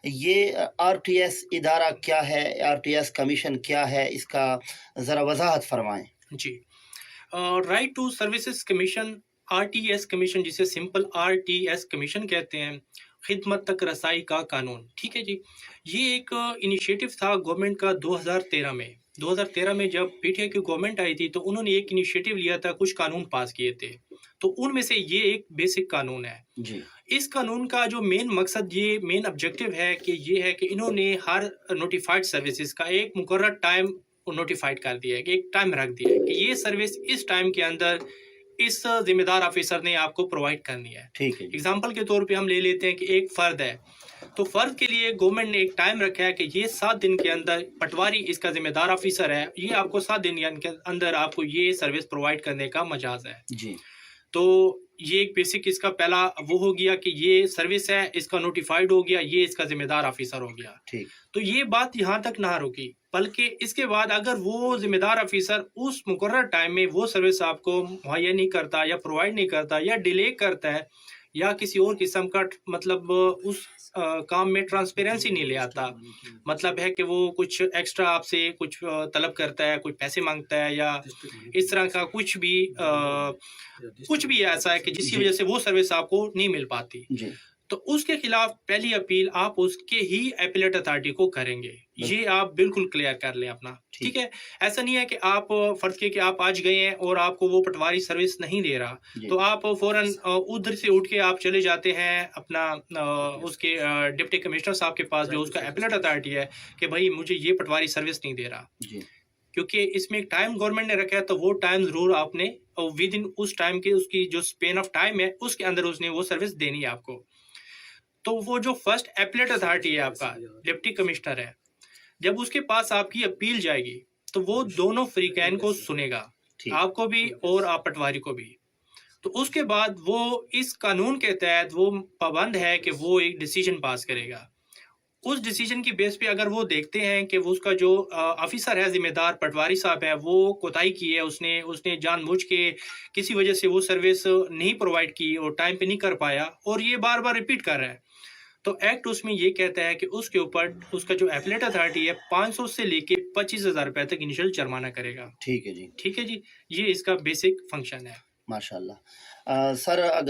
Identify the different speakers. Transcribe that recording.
Speaker 1: یہ are T S ادارہ کیا ہے؟ آر ٹی ایس کمیشن کیا ہے؟ اس کا ذرا وضاحت فرمائیں۔
Speaker 2: جی، right to services commission, R T S commission, جسے simple R T S commission کہتے ہیں، خدمت تک رسائی کا قانون۔ ٹھیک ہے جی، یہ ایک انیشیٹو تھا گورنمنٹ کا 2013 میں۔ 2013 میں جب پی ٹی آئی کی گورنمنٹ آئی تھی تو انہوں نے ایک انیشیٹو لیا تھا، کچھ قانون پاس کیے تھے، تو ان میں سے یہ ایک بیسک قانون ہے۔
Speaker 1: جی
Speaker 2: اس قانون کا جو مین مقصد، یہ مین آبجیکٹو ہے کہ یہ ہے کہ انہوں نے ہر نوٹیفائڈ سروسز کا ایک مقرر ٹائم نوٹیفائڈ کر دیا ہے، کہ ایک ٹائم رکھ دیا ہے کہ یہ سروس اس ٹائم کے اندر اس ذمہ دار آفیسر نے آپ کو پرووائڈ کرنی ہے۔
Speaker 1: ٹھیک ہے جی۔
Speaker 2: اگزامپل کے طور پہ ہم لے لیتے ہیں کہ ایک فرد ہے، تو فرد کے لیے گورنمنٹ نے ایک ٹائم رکھا ہے کہ یہ 7 دن کے اندر پٹواری اس کا ذمہ دار آفیسر ہے، یہ آپ کو 7 دن کے اندر آپ کو یہ سروس پرووائڈ کرنے کا مجاز ہے۔
Speaker 1: جی
Speaker 2: تو یہ ایک بیسک اس کا پہلا وہ ہو گیا کہ یہ سروس ہے، اس کا نوٹیفائڈ ہو گیا، یہ اس کا ذمہ دار آفیسر ہو گیا۔
Speaker 1: ٹھیک۔
Speaker 2: تو یہ بات یہاں تک نہ رکی، بلکہ اس کے بعد اگر وہ ذمہ دار آفیسر اس مقرر ٹائم میں وہ سروس آپ کو مہیا نہیں کرتا یا پرووائڈ نہیں کرتا یا ڈیلے کرتا ہے یا کسی اور قسم کا مطلب اس کام میں ٹرانسپیرنسی نہیں لے آتا، مطلب ہے کہ وہ کچھ ایکسٹرا آپ سے کچھ طلب کرتا ہے، کچھ پیسے مانگتا ہے، یا اس طرح کا کچھ بھی ایسا ہے کہ جس کی وجہ سے وہ سروس آپ کو نہیں مل پاتی،
Speaker 1: جی
Speaker 2: تو اس کے خلاف پہلی اپیل آپ اس کے ہی اپیلیٹ اتھارٹی کو کریں گے۔ یہ آپ بالکل کلیئر کر لیں اپنا، ٹھیک ہے؟ ایسا نہیں ہے کہ آپ فرض کیے کہ آپ آج گئے ہیں اور آپ کو وہ پٹواری سروس نہیں دے رہا، تو آپ فوراً ادھر سے اٹھ کے آپ چلے جاتے ہیں اپنا اس کے ڈپٹی کمشنر صاحب کے پاس جو اس کا اپیلیٹ اتھارٹی ہے کہ بھائی مجھے یہ پٹواری سروس نہیں دے رہا، کیونکہ اس میں ایک ٹائم گورنمنٹ نے رکھا ہے، تو وہ ٹائم ضرور آپ نے ود ان اس ٹائم کے، اس کی جو اسپین آف ٹائم ہے اس کے اندر اس نے وہ سروس دینی ہے آپ کو۔ تو وہ جو فرسٹ اپیلیٹ اتھارٹی ہے آپ کا ڈپٹی کمشنر ہے، جب اس کے پاس آپ کی اپیل جائے گی تو وہ دونوں فریقین کو سنے گا، آپ کو بھی اور آپ پٹواری کو بھی۔ تو اس کے بعد وہ اس قانون کے تحت وہ پابند ہے کہ وہ ایک ڈیسیجن پاس کرے گا۔ اس ڈیسیجن کی بیس پہ اگر وہ دیکھتے ہیں کہ وہ اس کا جو آفیسر ہے ذمہ دار پٹواری صاحب ہے وہ کوتاہی کی ہے، اس نے جان بوجھ کے کسی وجہ سے وہ سروس نہیں پرووائڈ کی اور ٹائم پہ نہیں کر پایا اور یہ بار بار ریپیٹ کر رہا ہے، تو ایکٹ اس میں یہ کہتا ہے کہ اس کے اوپر اس کا جو اپیلیٹ اتھارٹی ہے 500 سے لے کے 25,000 روپے تک انیشل جرمانہ کرے گا۔
Speaker 1: ٹھیک ہے جی۔
Speaker 2: ٹھیک ہے جی، یہ اس کا بیسک فنکشن ہے۔
Speaker 1: ماشاء اللہ۔ سر اگر